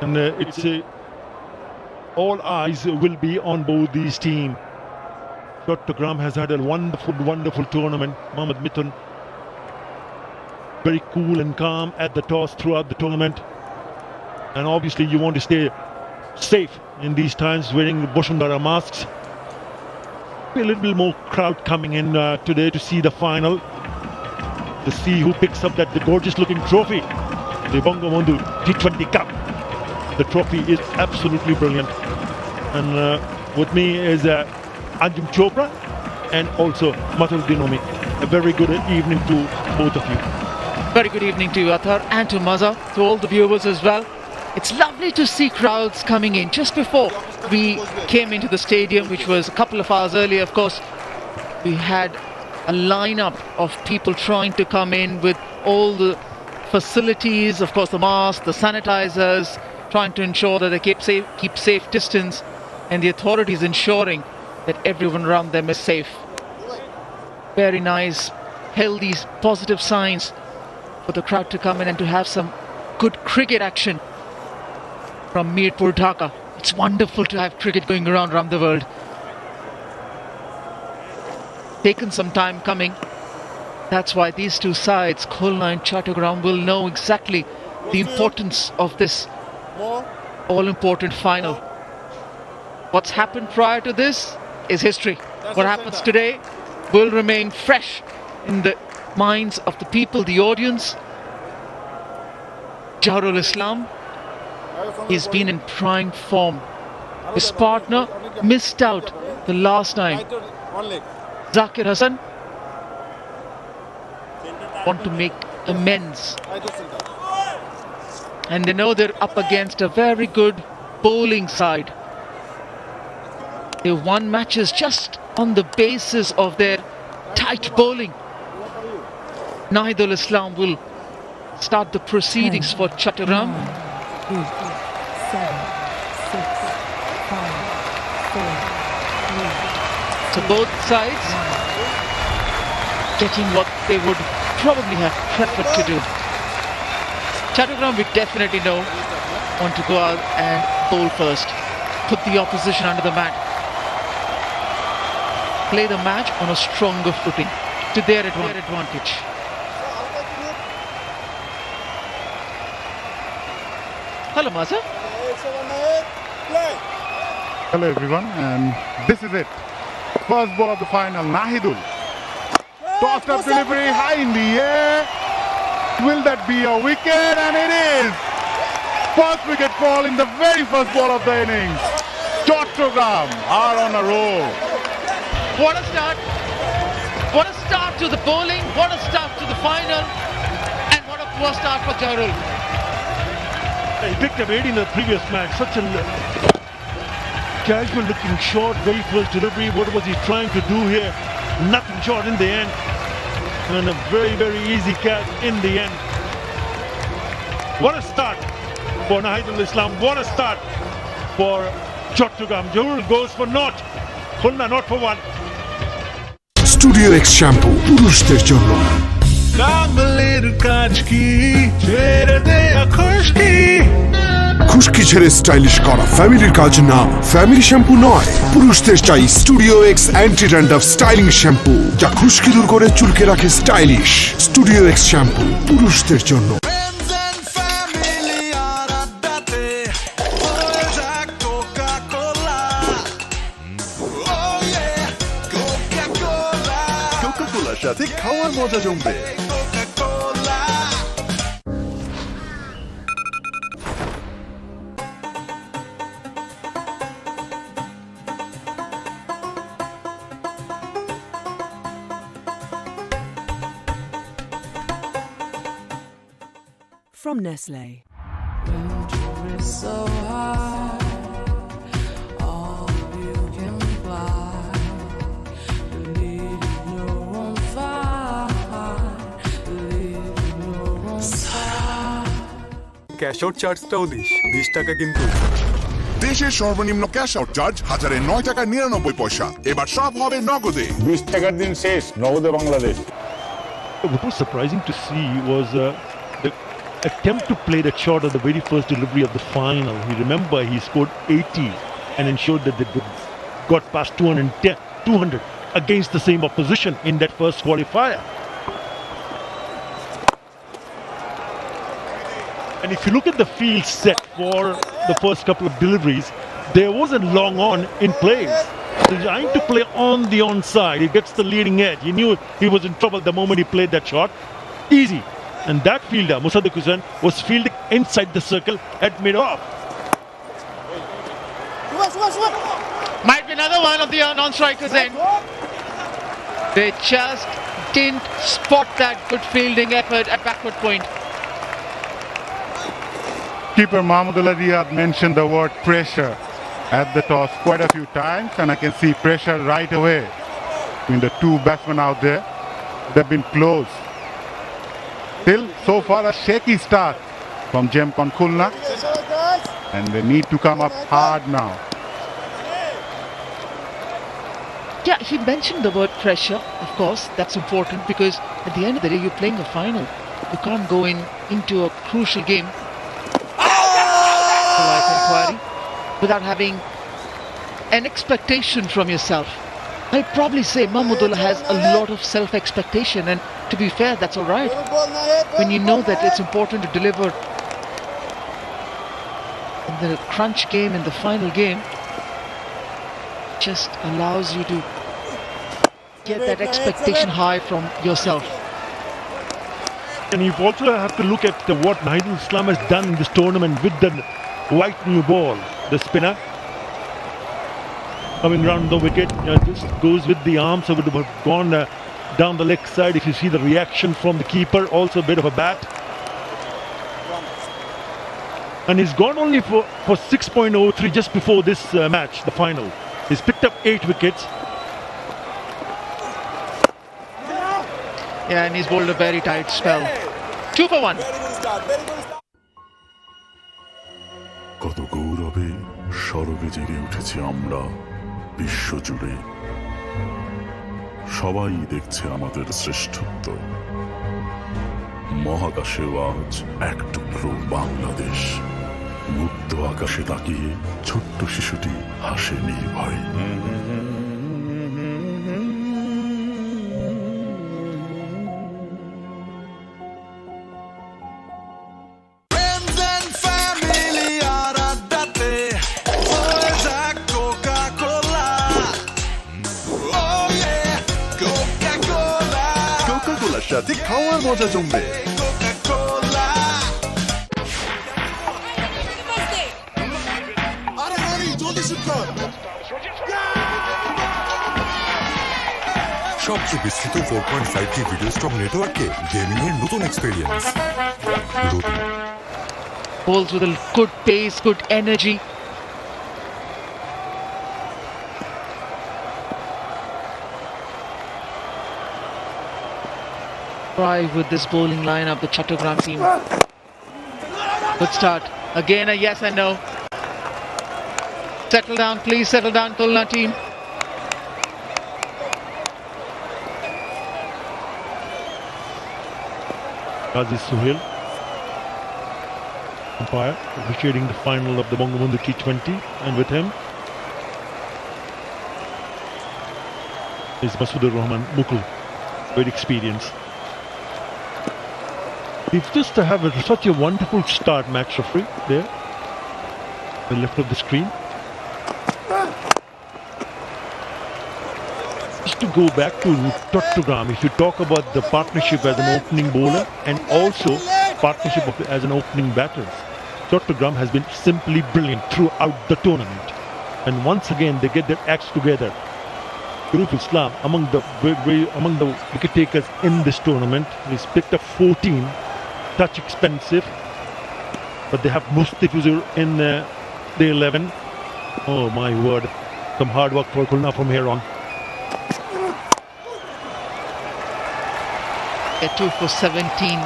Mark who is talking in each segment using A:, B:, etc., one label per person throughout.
A: And all eyes will be on both these teams. Chattogram has had a wonderful tournament. Mohammad Mithun, very cool and calm at the toss throughout the tournament. And obviously you want to stay safe in these times, wearing Boshundara masks. A little bit more crowd coming in today to see the final, to see who picks up that gorgeous looking trophy, the Bangabandhu T20 Cup. The trophy is absolutely brilliant. And with me is Anjum Chopra and also Mathur Dinomi. A very good evening to both of you.
B: Very good evening to you, Athar, and to Maza, to all the viewers as well. It's lovely to see crowds coming in. Just before we came into the stadium, which was a couple of hours earlier, of course, we had a lineup of people trying to come in with all the facilities, of course, the masks, the sanitizers, trying to ensure that they keep safe distance, and the authorities ensuring that everyone around them is safe. Very nice, healthy, positive signs for the crowd to come in and to have some good cricket action from Mirpur, Dhaka. It's wonderful to have cricket going around the world. Taken some time coming. That's why these two sides, Khulna and Chattogram, will know exactly the importance of this all-important final. What's happened prior to this is history. What happens today will remain fresh in the minds of the people, the audience. Jahrul Islam, he's been in prime form. His partner missed out the last time. Zakir Hassan want to make amends. And they know they're up against a very good bowling side. They won matches just on the basis of their tight bowling. Nahidul Islam will start the proceedings for Chattogram.
C: 8, 7, 6, 5, 4, 3.
B: So both sides getting what they would probably have preferred to do. Chattogram, we definitely know, want to go out and bowl first, put the opposition under the mat, play the match on a stronger footing to their advantage. Hello, Maza.
D: Hello everyone, and this is it. First ball of the final, Nahidul. Tossed up delivery, high in the air. Will that be a wicket? And it is! First wicket fall in the very first ball of the innings. Chattogram are on a roll.
B: What a start! What a start to the bowling, what a start to the final, and what a poor start for Jahrul.
A: He picked up 8 in the previous match. Such a casual looking shot, very first delivery. What was he trying to do here? Nothing short in the end. And a very easy catch in the end. What a start for Nahidul Islam. What a start for Chattogram. Jahrul goes for naught. Khulna not for 1.
E: Studio X shampoo পুরুষদের জন্য। খুশকি ছেড়ে stylish করা ফ্যামিলির কাজ না, family shampoo নয়, পুরুষদের চাই studio x anti dandruff styling shampoo, যা খুশকি দূর করে চুলকে রাখে স্টাইলিশ। স্টুডিও এক্স শ্যাম্পু পুরুষদের জন্য।
F: কোকা-কোলার সাথে খাওয়ার মজা জমবে।
C: From Nestle.
G: ক্যাশ আউট চার্জটাও দিস 20 টাকা কিন্তু।
F: দেশের সর্বনিম্ন ক্যাশ আউট চার্জ 1009 টাকা 99 পয়সা। এবার সব হবে নগদে।
D: 20 টাকার দিন শেষ, নগদে Bangladesh.
A: What was surprising to see was the attempt to play that shot at the very first delivery of the final. You remember he scored 80 and ensured that they got past 200 against the same opposition in that first qualifier. And if you look at the field set for the first couple of deliveries, there wasn't long on in plays. He's trying to play on the onside. He gets the leading edge. He knew he was in trouble the moment he played that shot. Easy. And that fielder, Musaddiq Hussain, was fielding inside the circle at mid-off.
B: Might be another one of the non-strikers end. They just didn't spot that good fielding effort at backward point.
D: Keeper Mahmudullah Riyad mentioned the word pressure at the toss quite a few times, and I can see pressure right away between the two batsmen out there. They've been close. Still, so far, a shaky start from Gemcon Khulna, and they need to come up hard now.
B: Yeah, he mentioned the word pressure. Of course, that's important because at the end of the day, you're playing a final. You can't go into a crucial game inquiry without having an expectation from yourself. I'd probably say Mahmudullah has a lot of self-expectation, and to be fair, that's all right. When you know that it's important to deliver in the crunch game, in the final game, just allows you to get that expectation high from yourself.
A: And you also have to look at what Nahidul Islam has done in this tournament with the white new ball, the spinner coming round the wicket. Just goes with the arm, so it would have gone down the leg side. If you see the reaction from the keeper, also a bit of a bat. And he's gone only for 6.03 just before this match, the final. He's picked up 8 wickets.
B: Yeah, and he's bowled a very tight spell. 2 for 1.
H: কত গৌরবে সরবে জেগে উঠেছি আমরা বিশ্ব জুড়ে, সবাই দেখছে আমাদের শ্রেষ্ঠত্ব। মহাকাশেও আজ এক টুকরো বাংলাদেশ, মুক্ত আকাশে তাকিয়ে ছোট্ট শিশুটি হাসে নির্ভয়।
F: সাথে খাওয়ার মজা জমবে।
I: সবচেয়ে বিস্তৃত 4.5G ভিডিও স্ট্রং নেটওয়ার্কে গেমিং এর নতুন experience.
B: Bowls with a good pace, good energy. With this bowling lineup, the Chattogram team. Good start. Again a yes and no. Settle down, please settle down, Khulna team.
A: Gazi Suhail, umpire, officiating the final of the Bangabandhu T20, and with him is Masudur Rahman Mukul, very experienced. It's just to have such a wonderful start, match referee there, the left of the screen. Just to go back to Chattogram, if you talk about the partnership as an opening bowler and also partnership as an opening batter, Chattogram has been simply brilliant throughout the tournament. And once again, they get their acts together. Nahidul Islam, among the wicket takers in this tournament, he's picked up 14. Touch expensive, but they have Mustafizur in the 11. Oh my word, some hard work for Khulna from here on.
B: A 2 for 17.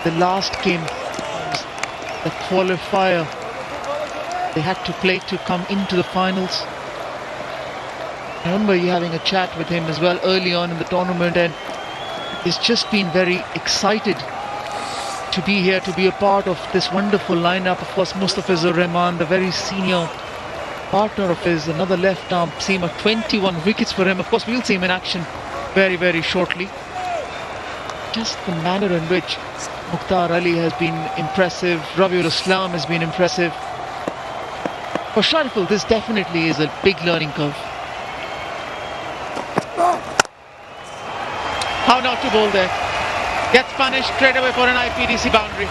B: The last game, the qualifier, they had to play to come into the finals. I remember you having a chat with him as well early on in the tournament, and he's just been very excited to be here, to be a part of this wonderful lineup. Of course, Mustafizur Rahman, the very senior partner of his, another left arm seamer, 21 wickets for him. Of course, we'll see him in action very, very shortly. Just the manner in which Mukhtar Ali has been impressive, Rabiul Islam has been impressive. For Shariful, this definitely is a big learning curve. How not to bowl there. Gets punished straight away for an IPDC boundary.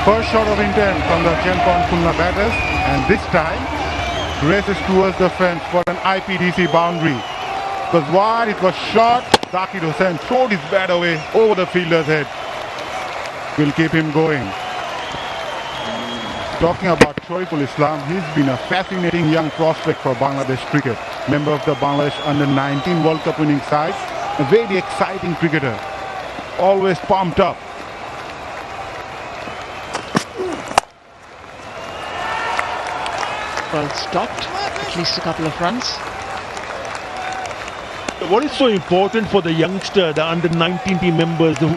D: First shot of intent from the Gemcon Khulna batters, and this time races towards the fence for an IPDC boundary. It was wide, it was short. Zakir Hussain throwed his bat away over the fielder's head. Will keep him going. Talking about Shariful Islam, he's been a fascinating young prospect for Bangladesh cricket. Member of the Bangladesh Under-19 World Cup winning side. A very exciting cricketer. Always pumped up.
B: Well stopped, at least a couple of runs.
A: What is so important for the youngster, the under-19 team members who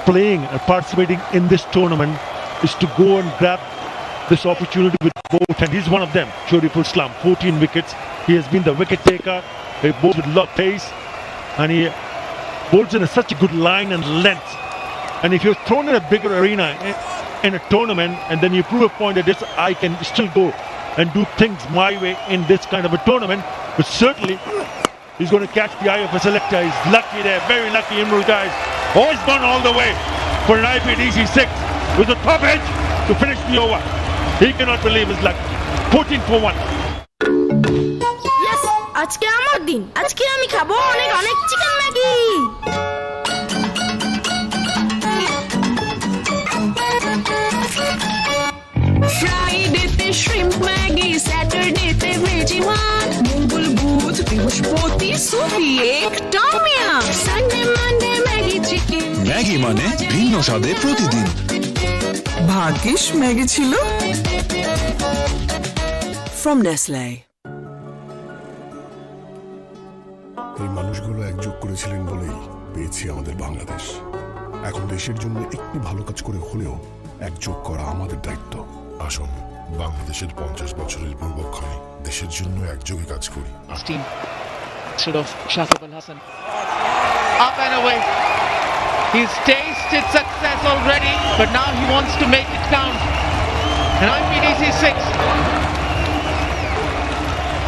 A: playing and participating in this tournament is to go and grab this opportunity with both, and he's one of them. Shariful Islam, 14 wickets. He has been the wicket taker. He bowls with a lot of pace, and he bowls in such a good line and length. And if you're thrown in a bigger arena in a tournament, and then you prove a point that this, I can still go and do things my way in this kind of a tournament, but certainly he's going to catch the eye of a selector. He's lucky there, very lucky. Imrul guys always gone all the way for an IPDC 6 with the top edge to finish the over. He cannot believe his luck. 14 for 1.
J: Yes, আজকে আমার দিন। আজকে আমি খাবো অনেক অনেক chicken Maggi. ফ্রাইডেতে shrimp Maggi, স্যাটারডেতে ভেজিমাট, মঙ্গল বুধ বৃহস্পতি সুফিয়েক tom yum, Sunday Monday Maggi chicken.
K: Maggi মানে ভিন্ন স্বাদে প্রতিদিন।
C: ভাগ্যিস ম্যাগি ছিল from Nestle.
H: এই মানুষগুলো একযোগ করেছিলেন বলেই পেয়েছি আমাদের বাংলাদেশ। এখন দেশের জন্য একটু ভালো কাজ করে হলেও একযোগ করা আমাদের দায়িত্ব। আসুন বাংলাদেশের 50 বছরের পূর্বক্ষণে দেশের জন্য একযোগে কাজ করি।
B: Instead of Shakib Al Hasan. Up and away. He's tasted success already, but now he wants to make it count. An IPDC 6.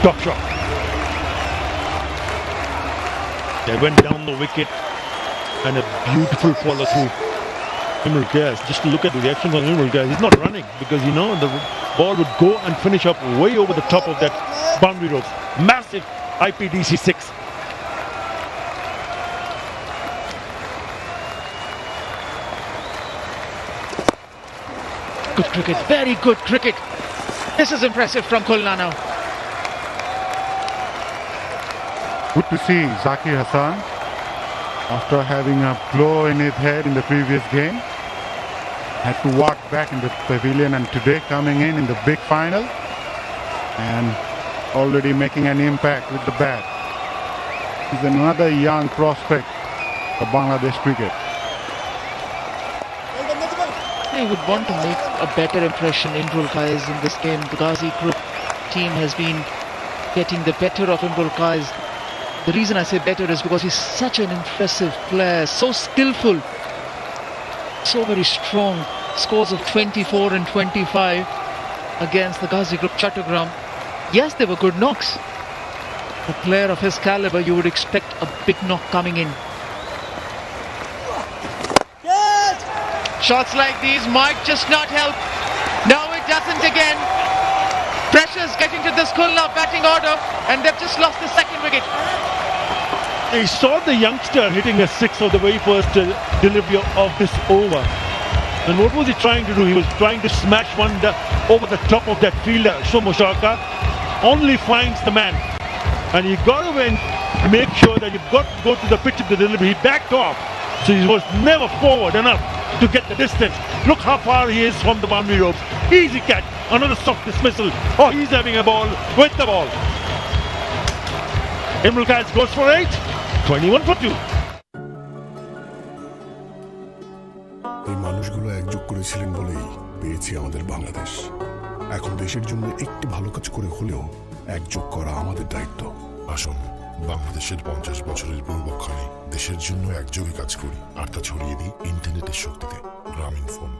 A: Top shot. They went down the wicket, and a beautiful follow through. Imrul Gaz, just look at the reaction from Imrul Gaz. He's not running because you know the ball would go and finish up way over the top of that boundary rope. Massive IPDC 6.
B: Good cricket, very good cricket. This is impressive from Khulna now.
D: Good to see Zakir Hussain, after having a blow in his head in the previous game, had to walk back in the pavilion, and today coming in the big final and already making an impact with the bat. He's another young prospect of Bangladesh cricket.
B: I would want to make a better impression Imrul Qais in this game. The Gazi group team has been getting the better of Imrul Qais. The reason I say better is because he's such an impressive player, so skillful, so very strong. Scores of 24 and 25 against the Gazi group Chattogram. Yes, they were good knocks. A player of his caliber, you would expect a big knock coming in. Shots like these might just not help. No, it doesn't again. Pressure's getting to this Khulna batting order, and they've just lost the second wicket.
A: He saw the youngster hitting a 6 of the very first delivery of this over. And what was he trying to do? He was trying to smash one over the top of that fielder, Shomoshaka. Only finds the man. And you got to make sure that you've got to go to the pitch of the delivery. He backed off. So he was never forward enough to get the distance. Look how far he is from the boundary ropes. Easy catch. Another soft dismissal. Oh, he's having a ball with the ball. Imrul Qais goes for 8. 21 for 2.
H: এই মানুষগুলো একযোগ করেছিলেন বলেই পেয়েছি আমাদের বাংলাদেশ। এখন দেশের জন্য একটু ভালো কাজ করে হলেও একযোগ করা আমাদের দায়িত্ব।
E: আসুন বাংলাদেশের 50 বছরের পূর্বক্ষণে দেশের জন্য একযোগে কাজ করি আর তা ছড়িয়ে দিই ইন্টারনেটের শক্তিতে। গ্রামীণ phone.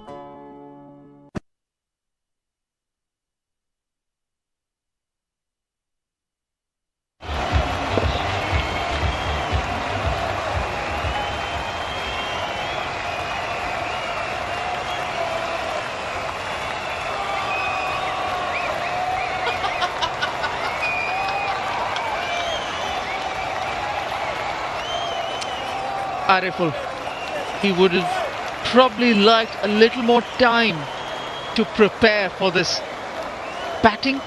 B: Ariful, he would have probably liked a little more time to prepare for this batting.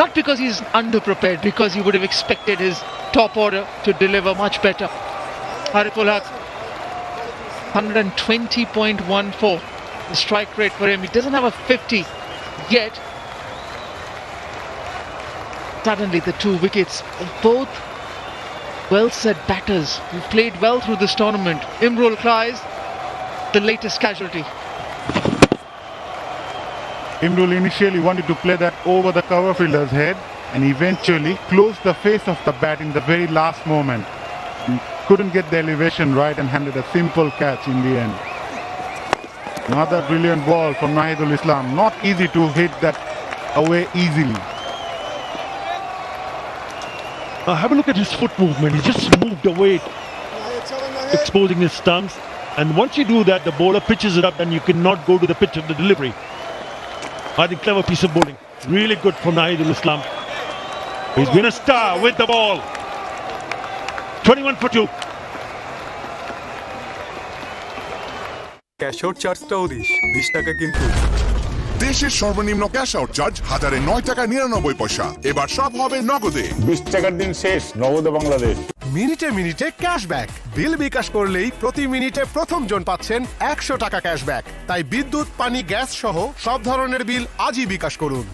B: Not because he's underprepared, because he would have expected his top order to deliver much better. Ariful has 120.14, the strike rate for him. He doesn't have a 50 yet. Suddenly the 2 wickets of both well-set batters who played well through this tournament. Imrul Kais, the latest casualty.
D: Imrul initially wanted to play that over the cover fielder's head and eventually closed the face of the bat in the very last moment. Couldn't get the elevation right and handed a simple catch in the end. Another brilliant ball from Nahidul Islam. Not easy to hit that away easily.
A: Have a look at his foot movement. He just moved away, exposing his stumps. And once you do that, the bowler pitches it up and you cannot go to the pitch of the delivery. I think clever piece of bowling. Really good from Nahidul Islam. He's been a star with the ball. 21 for 2.
G: Cash out চার্জটাও this 20 টাকা কিন্তু।
F: দেশের সর্বনিম্ন cash out charge 1009 টাকা 99 পয়সা। এবার সব হবে নগদে।
D: 20 টাকার দিন শেষ, নগদে বাংলাদেশ।
L: মিনিটে মিনিটে ক্যাশব্যাক। বিল বিকাশ করলেই প্রতি মিনিটে প্রথম জন পাচ্ছেন 100 টাকা ক্যাশব্যাক। তাই বিদ্যুৎ, পানি, গ্যাস সহ সব ধরনের বিল আজই বিকাশ করুন।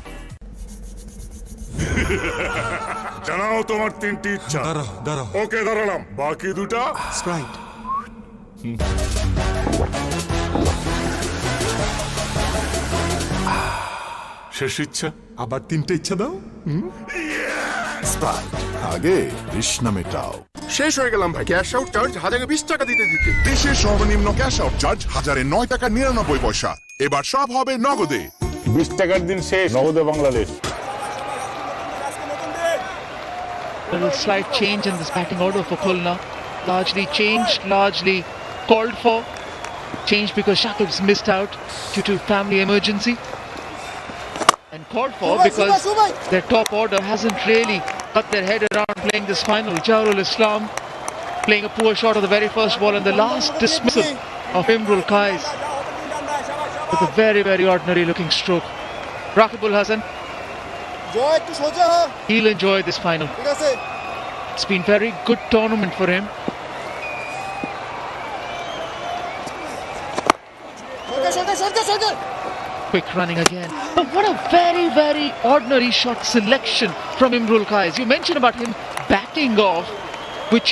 E: জানাও তোমার 3টি ইচ্ছা।
I: দাঁড়াও
E: ওকে দাঁড়ালাম, বাকি 2টা
I: স্প্রাইট।
E: শেষ ইচ্ছা।
I: আবার 3টে ইচ্ছা দাও।
E: স্প্রাইট আগে তৃষ্ণা মেটাও।
L: শেষ হয়ে গেলাম ভাই। ক্যাশ আউট চার্জ 1020 টাকা দিতে।
F: দেশের সর্বনিম্ন ক্যাশ আউট চার্জ 1009 টাকা 99 পয়সা। এবার সব হবে নগদে।
D: 20 টাকার দিন শেষ, নগদে Bangladesh.
B: A little slight change in this batting order for Khulna. Largely changed, largely called for. Changed because Shakib's missed out due to family emergency. And called for because their top order hasn't really got their head around playing this final. Jahrul Islam playing a poor shot of the very first ball and the last dismissal of Imrul Kais with a very, very ordinary looking stroke. Rakibul Hasan, he'll enjoy this final. It's been very good tournament for him. Quick running again. But what a very, very ordinary shot selection from Imrul Kais. You mentioned about him backing off, which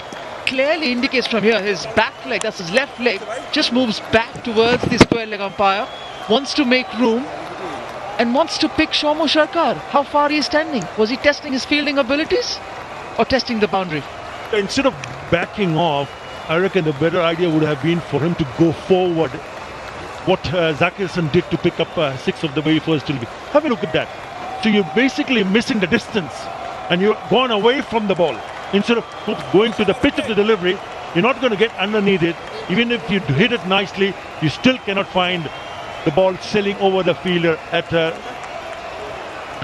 B: clearly indicates from here his back leg, that's his left leg, just moves back towards the square leg umpire, wants to make room and wants to pick Shomu Sharkar. How far he is standing? Was he testing his fielding abilities or testing the boundary?
A: Instead of backing off, I reckon the better idea would have been for him to go forward. What Zakirson did to pick up 6 of the very first delivery. Have a look at that. So you're basically missing the distance and you're gone away from the ball. Instead of going to the pitch of the delivery, you're not going to get underneath it. Even if you hit it nicely, you still cannot find the ball sailing over the fielder at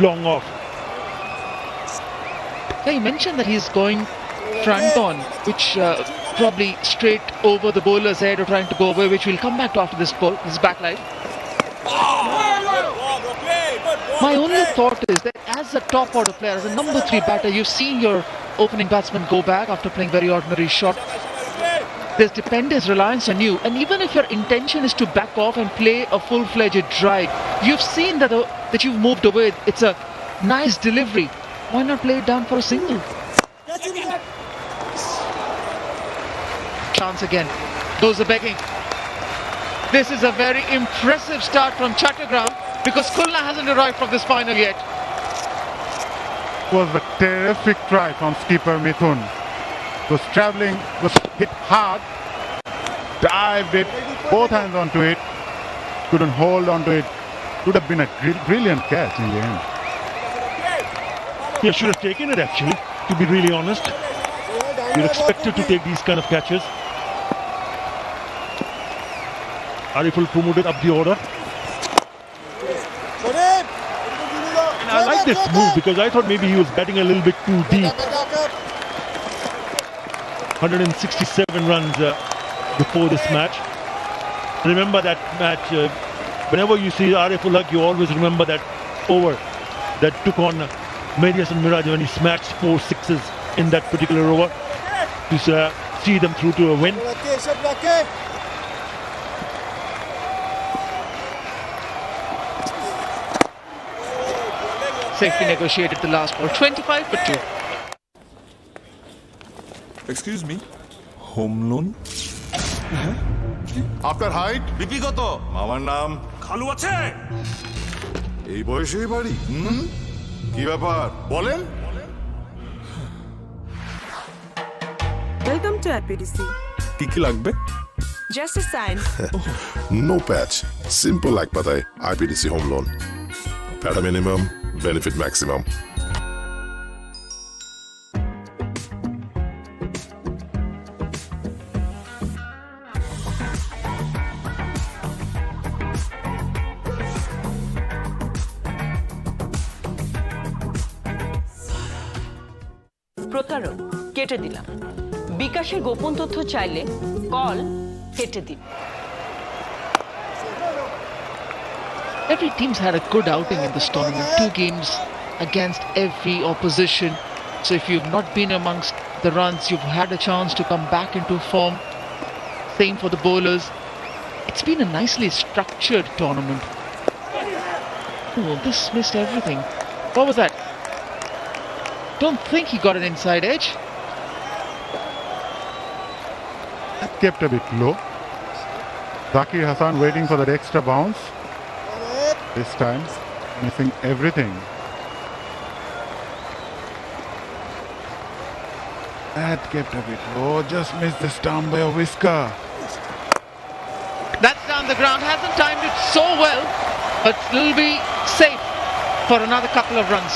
A: long off.
B: Yeah, you mentioned that he's going front on, which probably straight over the bowler's head or trying to go away, which we'll come back to after this ball, this backline. My only thought is that as a top order player, as a number 3 batter, you've seen your opening batsman go back after playing very ordinary shot. There's tremendous reliance on you, and even if your intention is to back off and play a full-fledged drive, you've seen that you've moved away. It's a nice delivery. Why not play it down for a single? Chance again. Goes the begging. this is a very impressive start from Chattogram because Khulna hasn't arrived from this final yet.
D: It was a terrific try from skipper Mithun. Was travelling, was hit hard, dived it, both hands onto it, couldn't hold onto it. Could have been a brilliant catch in the end.
A: He should have taken it actually, to be really honest. You're expected to take these kind of catches. Ariful promoted up the order. And I like this move because I thought maybe he was batting a little bit too deep. 167 runs before this match. Remember that match, whenever you see Ariful Haq, you always remember that over that took on Medias and Miraj when he smashed 4 sixes in that particular over to see them through to a win.
B: Safety negotiated the last ball, 25 for 2.
I: Excuse me home loan
H: আপনার height
I: BP কত আমার নাম খালু আছে
H: এই বয়সেই বাড়ি কি ব্যাপার বলেন
C: Welcome to IPDC.
I: কি কি লাগবে
C: Just a sign.
H: নো প্যাচ সিম্পল এক পাতায় আইপিডিসি হোম লোন প্যারা মিনিমাম বেনিফিট ম্যাক্সিমাম
M: প্রতারক কেটে দিলাম বিকাশে গোপন তথ্য চাইলে কল কেটে দিন
B: Every team's had a good outing in this tournament. 2 games against every opposition. So if you've not been amongst the runs, you've had a chance to come back into form. Same for the bowlers. It's been a nicely structured tournament. Oh, this missed everything. What was that? Don't think he got an inside edge.
D: That kept a bit low. Zakir Hassan waiting for that extra bounce. This time, missing everything. That kept a bit low, just missed the stump by a whisker.
B: That's down the ground, hasn't timed it so well, but will be safe for another couple of runs.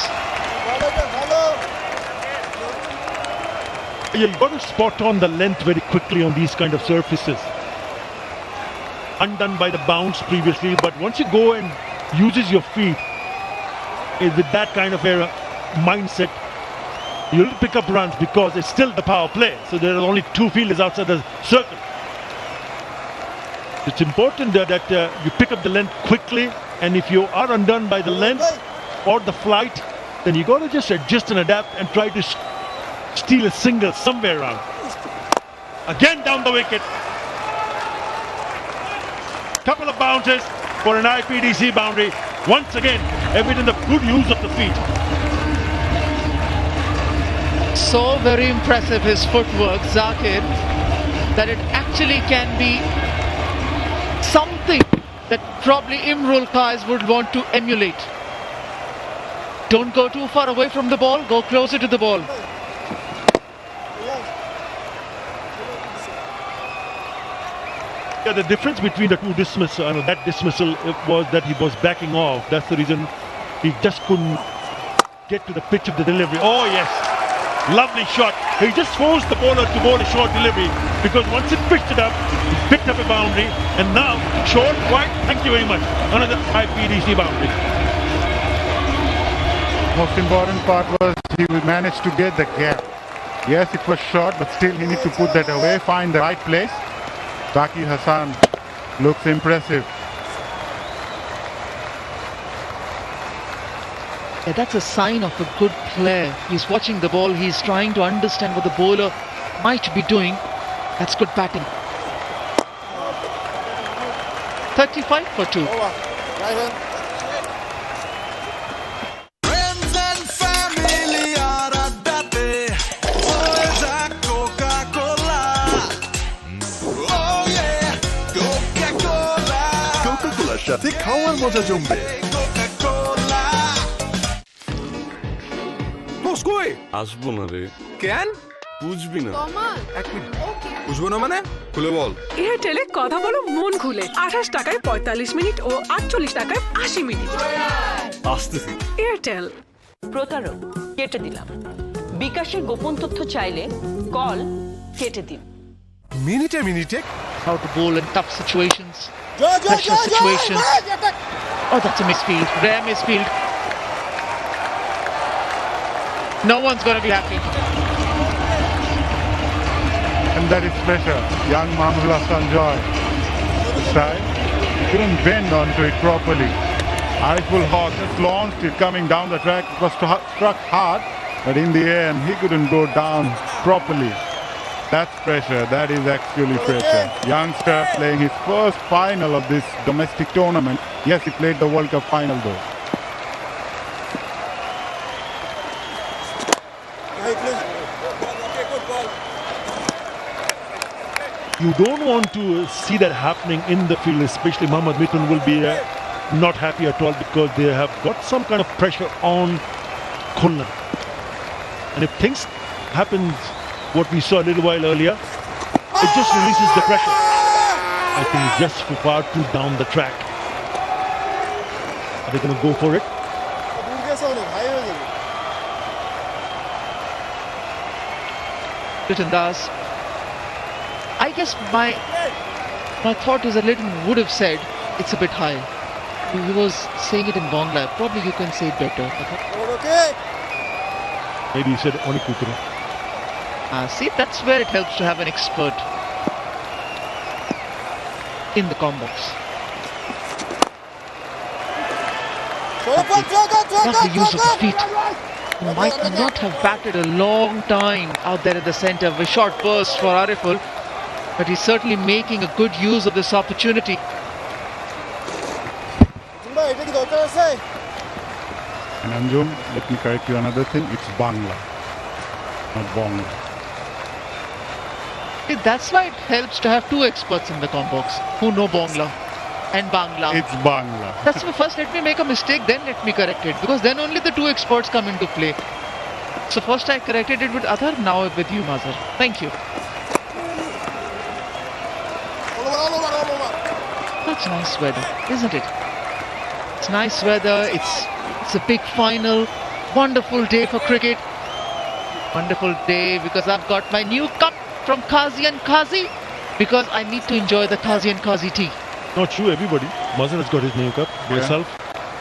A: You've got to spot on the length very quickly on these kind of surfaces. Undone by the bounce previously, but once you go and uses your feet with that kind of a mindset, you'll pick up runs because it's still the power play. So there are only 2 fielders outside the circle. It's important that you pick up the length quickly, and if you are undone by the length or the flight, then you got to just adjust and adapt and try to steal a single somewhere around. Again down the wicket. Couple of bounces for an IPDC boundary. Once again, evident of good use of the feet.
B: So very impressive his footwork, Zakir, that it actually can be something that probably Imrul Qais would want to emulate. Don't go too far away from the ball, go closer to the ball.
A: Yeah, the difference between the 2 dismissals, that dismissal was that he was backing off. That's the reason he just couldn't get to the pitch of the delivery. Oh yes, lovely shot. He just forced the bowler to bowl a short delivery because once it pitched it up, he picked up a boundary, and now short, wide, thank you very much. Another IPDC boundary.
D: Most important part was he managed to get the gap. Yes, it was short, but still he needs to put that away, find the right place. Zakir Hassan looks impressive.
B: Yeah, that's a sign of a good player. He's watching the ball, he's trying to understand what the bowler might be doing. That's good batting. 35 for 2.
L: সাথে খাওয়ার মজা জমবে।
G: কই আসবো না রে। কেন বুঝবি না? এক মিনিট, বুঝবো না মানে খুলে বল।
N: এয়ারটেলে কথা বলো মন খুলে। 28 টাকায় 45 মিনিট ও 48 টাকায় 80 মিনিট।
G: আসতেছি।
N: এয়ারটেল।
M: প্রতারক কেটে দিলাম। বিকাশের গোপন তথ্য চাইলে কল কেটে দিন।
L: মিনিটে মিনিটে
B: how to bowl in tough situations, pressure situations. Oh, that's a misfield. Rare misfield. No one's going to be happy.
D: And that is pressure. Young Mahmud Hassan Joy. Side. Couldn't bend onto it properly. Ariful Hawk just launched it coming down the track. It was struck hard, but in the end he couldn't go down properly. That's pressure. That is actually pressure. Youngster playing his first final of this domestic tournament. Yes, he played the World Cup final though.
A: You don't want to see that happening in the field, especially Mohammad Mithun will be not happy at all because they have got some kind of pressure on Khulna. And if things happen, what we saw a little while earlier, it just releases the pressure. I think just far too down the track. Are they going to go for it?
B: Das. I guess my thought is a little would have said it's a bit high. He was saying it in Bangla. Probably you can say it better.
A: Maybe he said Onikutru.
B: See, that's where it helps to have an expert in the combox. Not the use of the feet. He might not have batted a long time out there at the centre. A short burst for Ariful, but he's certainly making a good use of this opportunity.
D: And Anjum, let me correct you another thing. It's Bangla, not Bangla.
B: That's why it helps to have two experts in the combox who know Bangla and Bangla.
D: It's Bangla.
B: That's why first let me make a mistake, then let me correct it. Because then only the two experts come into play. So first I corrected it with Athar, now with you, Mazhar. Thank you. That's nice weather, isn't it? It's nice weather, it's a big final. Wonderful day for cricket. Wonderful day because I've got my new cup from Gazi and Gazi because I need to enjoy the Gazi and Gazi tea.
A: Not you, everybody. Mazhar has got his name cup. Yourself.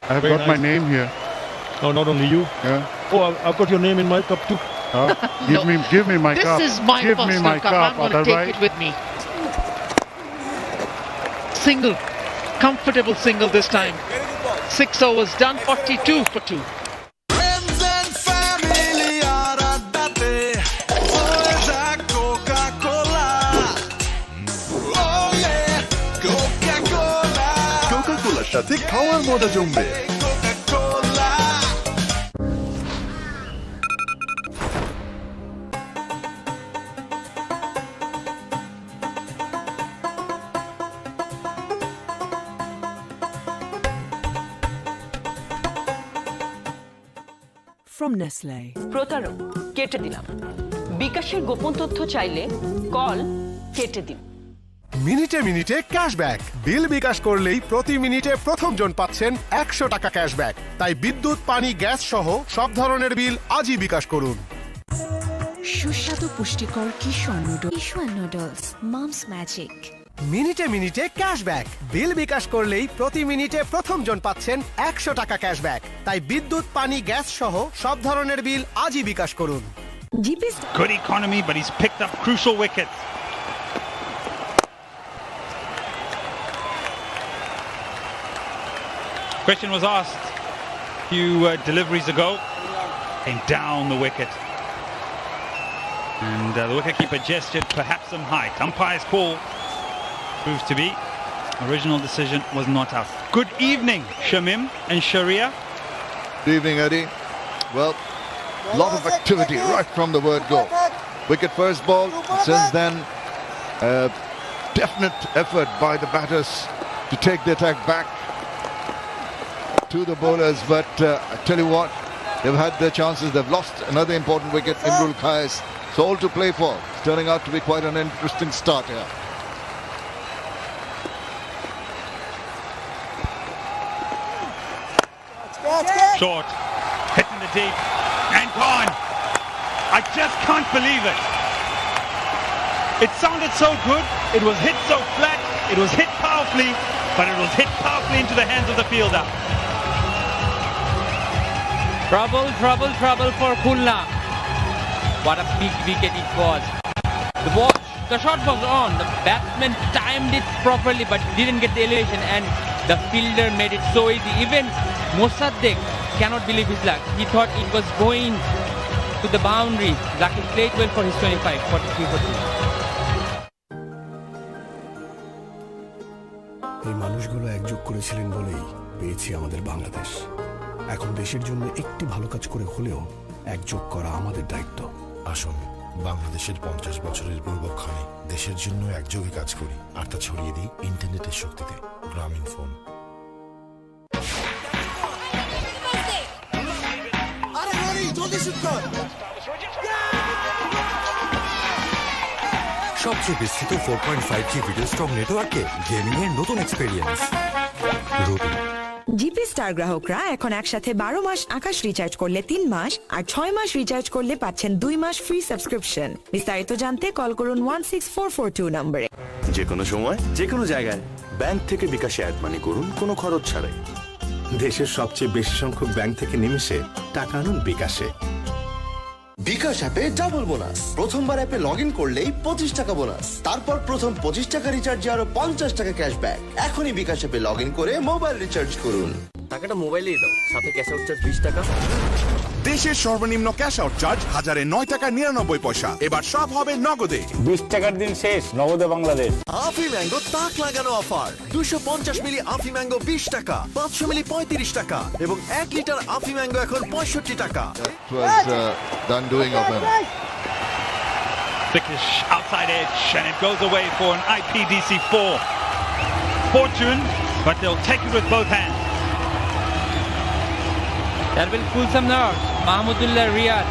D: I have got my name here.
A: No, not only you.
D: Yeah.
A: Oh, I've got your name in my cup too.
D: Give me my cup.
B: This is my personal cup. I'm going to take it with me. Single. Comfortable single this time. 6 overs done, 42 for 2.
L: কোকা-কোলার সাথে খাওয়ার মজা জমবে।
C: From Nestle.
M: প্রতারক কেটে দিলাম। বিকাশের গোপন তথ্য চাইলে কল কেটে দিন।
L: মিনিটে মিনিটে ক্যাশব্যাক। বিল বিকাশ করলেই প্রতি মিনিটে প্রথম জন পাচ্ছেন 100 টাকা ক্যাশব্যাক। তাই বিদ্যুৎ, পানি, গ্যাস সহ সব ধরনের বিল আজই বিকাশ করুন।
C: সুস্বাদু পুষ্টিকর কিশোর নুডলস, মমস ম্যাজিক।
L: মিনিটে মিনিটে ক্যাশব্যাক। বিল বিকাশ করলেই প্রতি মিনিটে প্রথম জন পাচ্ছেন 100 টাকা ক্যাশব্যাক। তাই বিদ্যুৎ, পানি, গ্যাস সহ সব ধরনের বিল আজই বিকাশ করুন।
O: Good economy, but he's picked up crucial wickets. Question was asked a few deliveries ago. Came down the wicket. And the wicketkeeper gestured perhaps some height. Umpire's call proved to be original decision was not out. Good evening, Shamim and Sharia.
P: Good evening, Eddie. Well, a lot of activity right from the word go. Wicket first ball. Since then, definite effort by the batters to take the attack back. to the bowlers, but I tell you what, they've had their chances. They've lost another important wicket, Imrul Qais. So all to play for. It's turning out to be quite an interesting start here.
O: Short, hit in the deep, and gone. I just can't believe it. It sounded so good, it was hit so flat, it was hit powerfully, but it was hit powerfully into the hands of the fielder.
Q: Trouble, trouble, trouble for Khulna. What a big wicket it was. The shot was on, the batsman timed it properly but didn't get the elevation, and the fielder made it so easy. Even Mossadegh cannot believe his luck. He thought it was going to the boundary. Zaki played well for his 25, 43 for 2.
H: এই মানুষগুলো একযোগ করেছিলেন বলেই পেয়েছি আমাদের বাংলাদেশ। এখন দেশের জন্য একটি ভালো কাজ করে হলেও একযোগ করা আমাদের দায়িত্ব।
R: আসুন বাংলাদেশের 50 বছরের গৌরবক্ষণে দেশের জন্য একযোগে কাজ করি আর তা ছড়িয়ে দিই ইন্টারনেটের শক্তিতে। গ্রামীণ ফোন।
I: সবচেয়ে বিস্তৃত 4.5G ভিডিও স্ট্রং নেটওয়ার্কে গেমিং এর নতুন এক্সপেরিয়েন্স। রুবি
S: জিপি স্টার গ্রাহকরা এখন একসাথে 12 মাস আকাশ রিচার্জ করলে 3 মাস আর 6 মাস রিচার্জ করলে পাচ্ছেন 2 মাস ফ্রি সাবস্ক্রিপশন। বিস্তারিত জানতে কল করুন 16442 নম্বরে।
T: যে কোনো সময় যে কোনো জায়গায় ব্যাংক থেকে বিকাশে অ্যাড মানি করুন কোনো খরচ ছাড়াই। দেশের সবচেয়ে বেশি সংখ্যক ব্যাংক থেকে নিমিশে টাকা আনুন বিকাশে।
U: বিকাশ অ্যাপে ডাবল বোনাস। প্রথমবার অ্যাপে লগ ইন করলেই 25 টাকা বোনাস, তারপর প্রথম 25 টাকা রিচার্জে আরো 50 টাকা ক্যাশব্যাক। এখনই বিকাশ অ্যাপে লগ ইন করে মোবাইল রিচার্জ করুন।
V: টাকাটা মোবাইলেই দাও, সাথে ক্যাশ আউট চার্জ 20 টাকা।
F: দেশের সর্বনিম্ন ক্যাশ আউট চার্জ 1009 টাকা 99 পয়সা। এবার সব হবে নগদে।
W: 20 টাকার দিন শেষ, নগদে বাংলাদেশ।
U: আফি ম্যাঙ্গো তাক লাগানো অফার। 250 মিলি আফি ম্যাঙ্গো 20 টাকা, 500 মিলি 35 টাকা এবং 1 লিটার আফি ম্যাঙ্গো এখন 65 টাকা।
P: It was done doing of him.
O: Thickish outside edge, and it goes away for an IPDC4. Fortune, but they'll take it with both hands.
Q: That will pull some nerves. Mahmudullah Riyad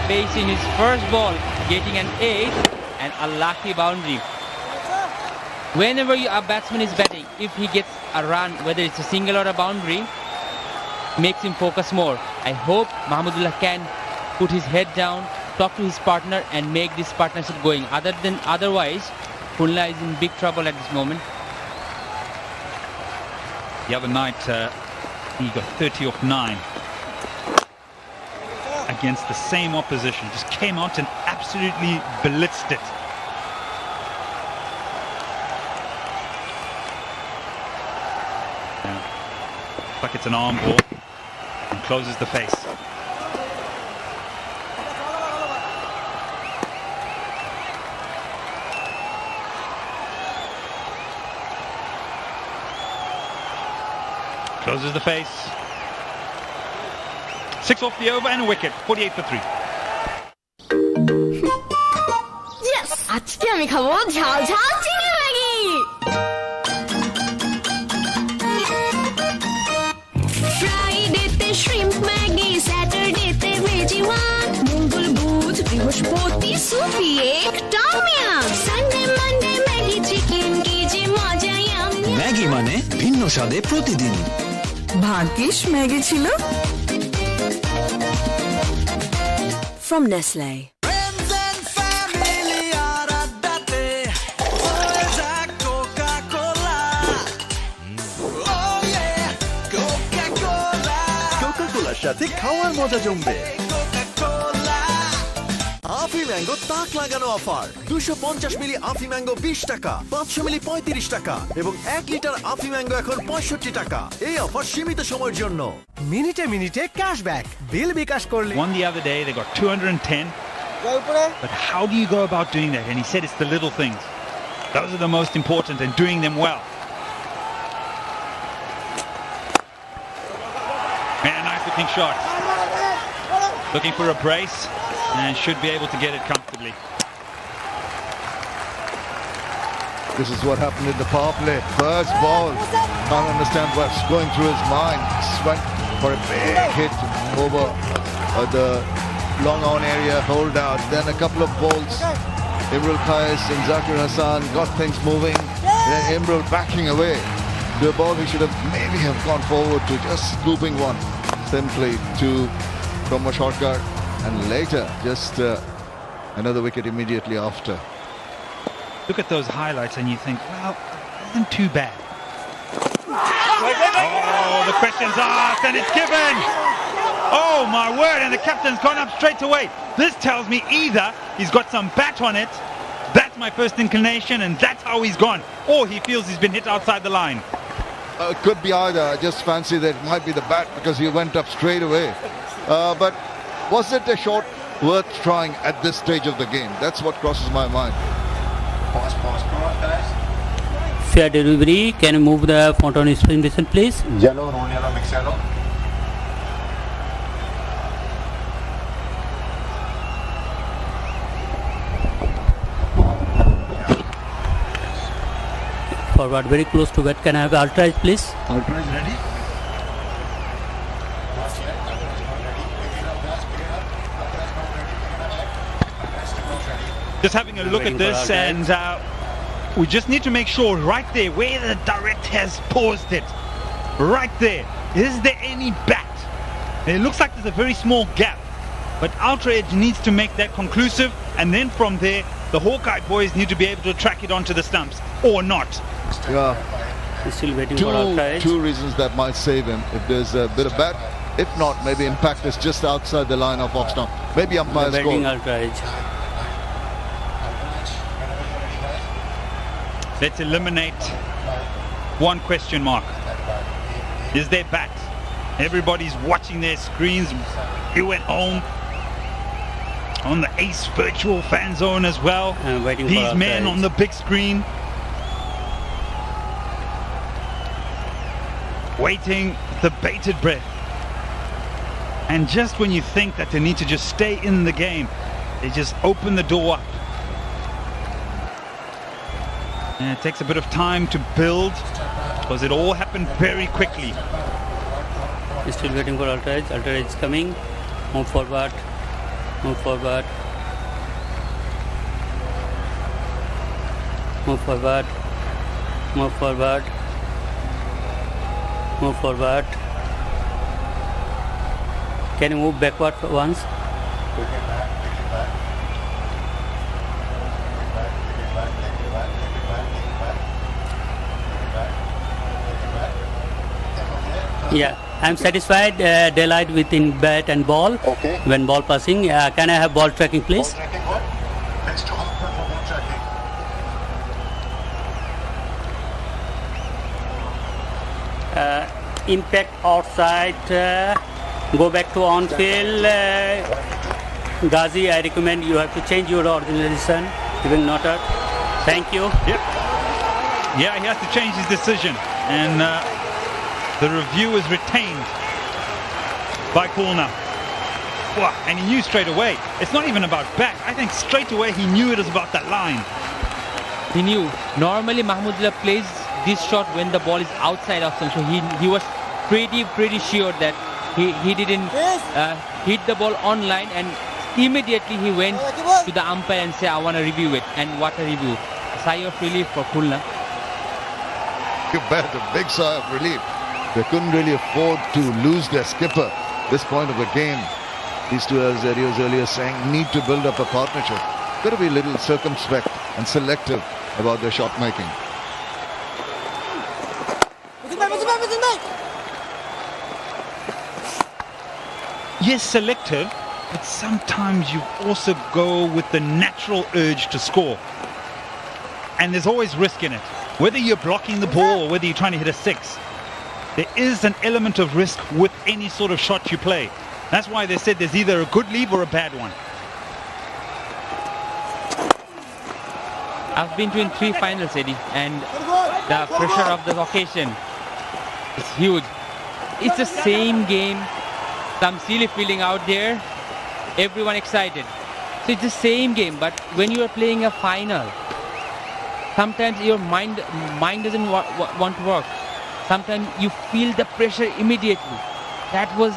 Q: facing his first ball, getting an 8 and a lucky boundary. Whenever a batsman is batting, if he gets a run, whether it's a single or a boundary, makes him focus more. I hope Mahmudullah can put his head down, talk to his partner and make this partnership going. Otherwise, Khulna is in big trouble at this moment.
O: The other night, he got 30 off 9 against the same opposition. Just came out and absolutely blitzed it. Looks like it's an arm ball and closes the face. Closes the face. 6 off the over and a wicket. 48 for 3.
J: Yes! আজকে আমি খাবো ঝাল ঝাল চিংড়ি Maggi. ফ্রাইডেতে shrimp Maggi, স্যাটারডেতে veggie one, মঙ্গল বুধ বৃহস্পতি সুপি একটা মিয়াম, সানডে মানডে ম্যাগি চিকেন, কি যে মজা ইয়াম।
K: ম্যাগি মানে ভিন্ন স্বাদে প্রতিদিন।
S: ভাগ্যিস ম্যাগি ছিল। From Nestle.
U: কোকা-কোলার সাথে খাওয়ার মজা জমবে। আফি ম্যাঙ্গো তাক লাগানো অফার। 250 মিলি আফি ম্যাঙ্গো 20 টাকা, 500 মিলি 35 টাকা এবং 1 লিটার আফি ম্যাঙ্গো এখন 65 টাকা। এই অফার সীমিত সময়ের জন্য।
L: মিনিটে মিনিটে ক্যাশব্যাক। বিল বিকাশ করলে
O: Won the other day, they got 210. But how do you go about doing that? And he said it's the little things. Those are the most important and doing them well. And a nice looking shot. Looking for a brace and should be able to get it comfortably.
P: This is what happened in the power play. First ball. Can't understand what's going through his mind. Went for a big hit over the long on area, hold out. Then a couple of balls. Imrul Qais and Zakir Hassan got things moving. Then Imrul backing away to a ball he should have maybe have gone forward to, just scooping one simply from a shortcut. And later, just another wicket immediately after.
O: Look at those highlights and you think, well, it isn't too bad. Oh, the question's asked and it's given. Oh my word, and the captain's gone up straight away. This tells me either he's got some bat on it, that's my first inclination, and that's how he's gone, or he feels he's been hit outside the line.
P: Could be either. I just fancy that it might be the bat because he went up straight away. But was it a shot worth trying at this stage of the game? That's what crosses my mind.
E: Pause, guys. Fair delivery. Can you move the font on screen, please?
R: Yellow, roll yellow, mix yellow.
E: Forward, very close to bat. Can I have ultra edge, please?
R: Ultra is ready.
O: Just having a look at this, and we just need to make sure right there where the direct has paused it. Right there. Is there any bat? It looks like there's a very small gap, but Ultra Edge needs to make that conclusive, and then from there the Hawkeye boys need to be able to track it onto the stumps or not.
P: Yeah.
E: He's still waiting for Ultra Edge.
P: Two reasons that might save him. If there's a bit of bat, if not, maybe impact is just outside the line of off stump. Maybe umpire's call.
E: Waiting Ultra Edge.
O: Let's eliminate one question mark. Is there bat? Everybody's watching their screens. You at home on the Ace Virtual Fan Zone as well. These men on the big screen. Waiting the bated breath. And just when you think that they need to just stay in the game, they just open the door up. And it takes a bit of time to build because it all happened very quickly.
E: He's still waiting for Ultra Edge. Ultra Edge is coming. Move forward. Move forward. Move forward. Move forward. Move forward. Can you move backward once? Yeah, I'm satisfied. Daylight within bat and ball.
R: Okay.
E: When ball passing, can I have ball tracking, please?
R: Ball tracking what? Next to half for ball tracking.
E: Impact outside. Go back to on field. Gazi, I recommend you have to change your organization. You will not hurt. Thank you.
O: Yep. Yeah, he has to change his decision, and the review is retained by Khulna. Wow, and he knew straight away. It's not even about back. I think straight away he knew it was about that line.
Q: He knew. Normally Mahmudullah plays this shot when the ball is outside of him, so he was pretty sure that he didn't hit the ball on line, and immediately he went to the umpire and said, I want to review it. And what a review. A sigh of relief for Khulna.
P: You bet, a big sigh of relief. They couldn't really afford to lose their skipper this point of the game. These two, as Eddie was earlier saying, need to build up a partnership. Got to be a little circumspect and selective about their shot making.
O: Yes, selective, but sometimes you also go with the natural urge to score. And there's always risk in it. Whether you're blocking the ball or whether you're trying to hit a six, there is an element of risk with any sort of shot you play. That's why they said there's either a good leave or a bad one.
Q: I've been to in 3 finals, Eddie, and the pressure of the occasion is huge. It's the same game, some silly feeling out there, everyone excited. So it's the same game, but when you are playing a final, Sometimes your mind doesn't want to work. Sometimes you feel the pressure immediately. That was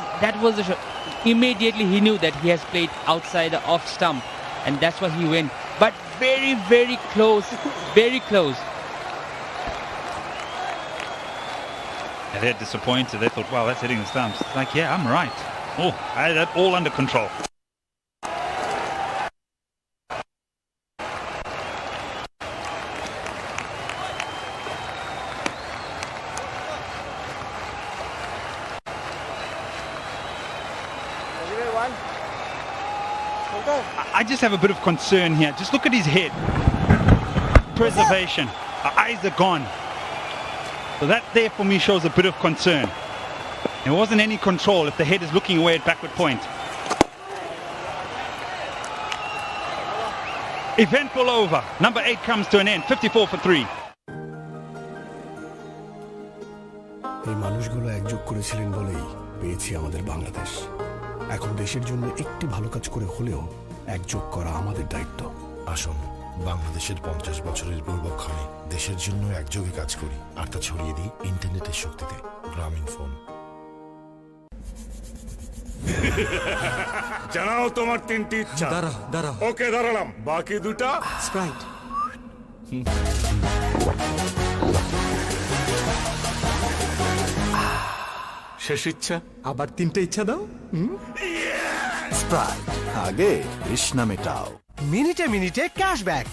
Q: the shot. Immediately he knew that he has played outside the off stump, and that's why he went. But very, very close, very close.
O: And they're disappointed. They thought, wow, that's hitting the stumps. It's like, yeah, I'm right. Oh, I had that all under control. I just have a bit of concern here. Just look at his head. Preservation. Our eyes are gone. So that there for me shows a bit of concern. There wasn't any control if the head is looking away at backward point. Eventful over. Number 8 comes to an end. 54 for 3.
H: এই মানুষগুলো একযোগ করেছিলেন বলেই পেয়েছি আমাদের বাংলাদেশ। এখন দেশের জন্য একটি ভালো কাজ করে হলেও একযোগ করা আমাদের দায়িত্ব।
R: আসুন বাংলাদেশের 50 বছরের গৌরবক্ষণে দেশের জন্য একযোগে কাজ করি আর তা ছড়িয়ে দিই ইন্টারনেটের শক্তিতে। গ্রামীণ ফোন।
I: জানাও তোমার 3টি ইচ্ছা।
K: দাঁড়া
I: ওকে দাঁড়ালাম, বাকি 2টা
K: স্প্রাইট।
I: শেষ ইচ্ছা।
K: আবার 3টে ইচ্ছা দাও।
I: স্প্রাইট, আগে তৃষ্ণা মেটাও।
L: মিনিটে মিনিটে cashback.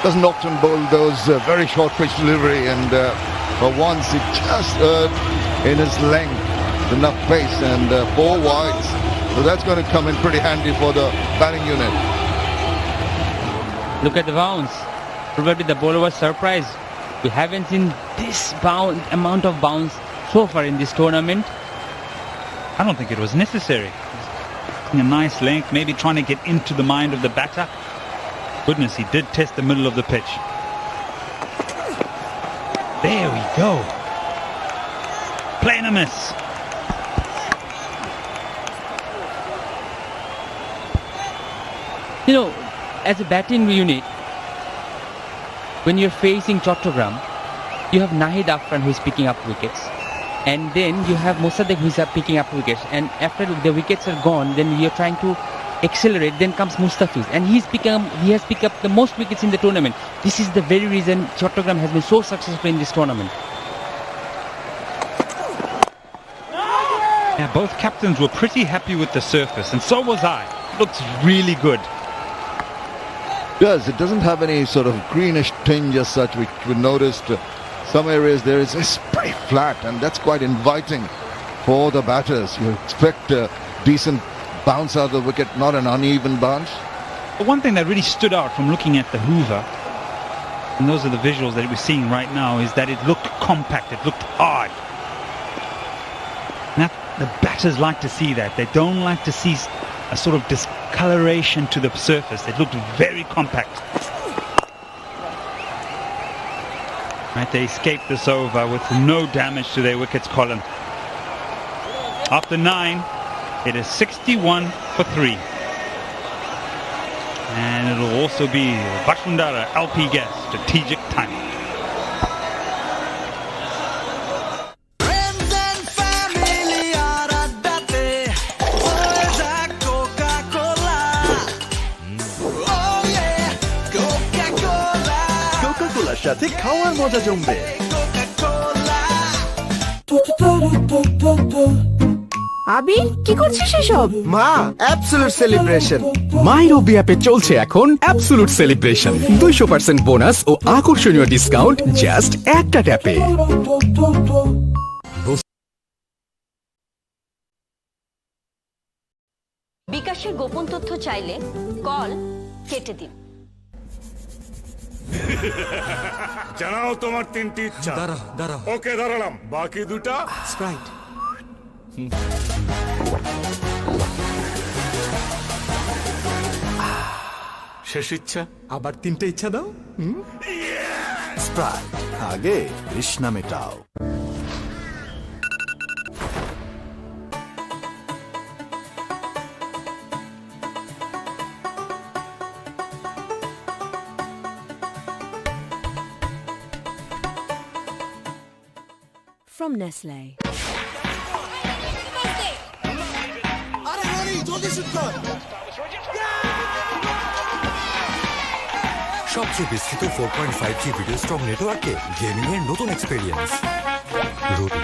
P: doesn't often bowl those very short pitch delivery, and for once it just in his length, enough pace, and 4 wides. So that's going to come in pretty handy for the batting unit.
Q: Look at the bounce. Probably the bowler was surprised. We haven't seen this amount of bounce so far in this tournament.
O: I don't think it was necessary. A nice length, maybe trying to get into the mind of the batter. Goodness, he did test the middle of the pitch. There we go. Playing a miss.
Q: You know, as a batting unit, when you're facing Chattogram, you have Nahid Afran who's picking up wickets, and then you have Mosaddeq who's picking up wickets, and after the wickets are gone, then you're trying to accelerate, then comes Mustafiz, and he has picked up the most wickets in the tournament. This is the very reason Chattogram has been so successful in this tournament.
O: Yeah, both captains were pretty happy with the surface, and so was I. It looks really good.
P: It doesn't have any sort of greenish tinge as such. We noticed some areas there is pretty flat, and that's quite inviting for the batters. You expect a decent bounce out of the wicket, not an uneven bounce.
O: The one thing that really stood out from looking at the Hoover, and those are the visuals that we're seeing right now, is that it looked compact, it looked hard. Now, the batters like to see that. They don't like to see a sort of discoloration to the surface. It looked very compact. Right, they escaped this over with no damage to their wickets column. After 9, it is 61 for 3. And it'll also be Bashundara LP Gas strategic time.
A: সাথে খাওয়ার মজা জমবে।
S: আবি কি করছিস এসব?
A: মা, absolute celebration. মাই রবি অ্যাপে চলছে এখন অ্যাবসলিউট সেলিব্রেশন। 200% বোনাস ও আকর্ষণীয় ডিসকাউন্ট জাস্ট একটা ট্যাপে।
M: বিকাশের গোপন তথ্য চাইলে কল কেটে দিন।
I: জানাও তোমার 3টি ইচ্ছা। দাঁড়া। ওকে, দাঁড়ালাম। বাকি 2টা
A: স্প্রাইট।
I: শেষ ইচ্ছা।
A: আবার 3টে ইচ্ছা দাও। স্প্রাইট, আগে তৃষ্ণা মেটাও।
C: From Nestle.
I: সবচেয়ে বিস্তৃত 4.5G ভিডিও স্ট্রং নেটওয়ার্কে গেমিং এর নতুন এক্সপেরিয়েন্স। রবি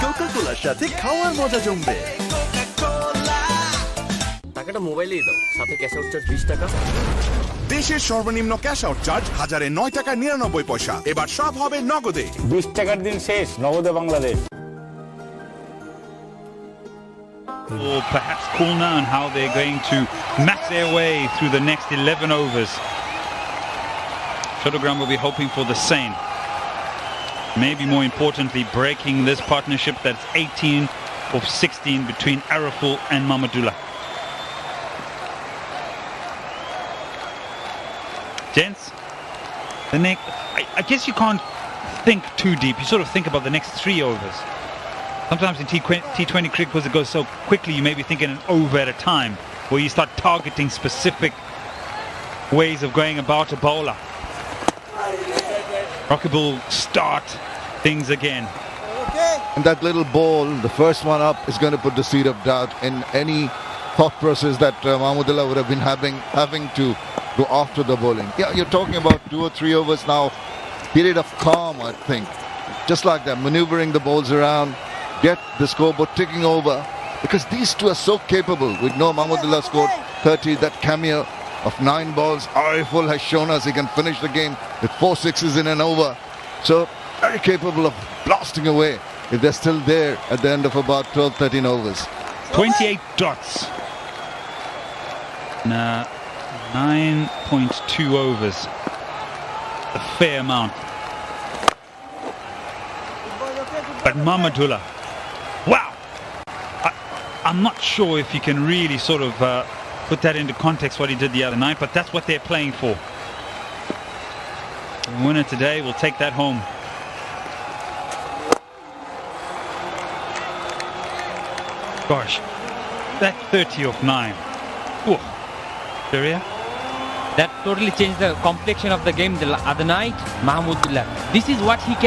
A: কোকা-কোলার সাথে খাওয়ার মজা জমবে।
V: টাকাটা মোবাইলেই দাও, সাথে ক্যাশ আউট চার্জ 20 টাকা।
F: দেশের সর্বনিম্ন ক্যাশ আউট চার্জ 1009 টাকা 99 পয়সা। এবার সব হবে নগদে।
W: 20 টাকার দিন শেষ, নগদে Bangladesh.
O: Or perhaps Khulna and how they're going to map their way through the next 11 overs. Chattogram will be hoping for the same. Maybe more importantly, breaking this partnership that's 18 of 16 between Araful and Mahmudullah. Gents, I guess you can't think too deep. You sort of think about the next 3 overs. Sometimes in T20 cricket, because it goes so quickly, you may be thinking an over at a time, where you start targeting specific ways of going about a bowler. Rocket will start things again.
P: And that little ball, the first one up, is going to put the seed of doubt in any thought process that Mahmudullah would have been having to go after the bowling. Yeah, you're talking about 2 or 3 overs now. Period of calm, I think. just like that, maneuvering the balls around, get the scoreboard ticking over, because these two are so capable. We know Mahmudullah scored 30, that cameo of 9 balls. Ariful has shown us he can finish the game with 4 sixes in an over. So very capable of blasting away if they're still there at the end of about 12, 13 overs.
O: 28 dots. 9.2 overs. A fair amount. But Mahmudullah, wow! I'm not sure if you can really sort of put that into context what he did the other night, but that's what they're playing for. The winner today will take that home. Gosh, that 30 of 9. Ooh. Syria?
Q: That totally changed the complexion of the game the other night. Mahmudullah, this is what he can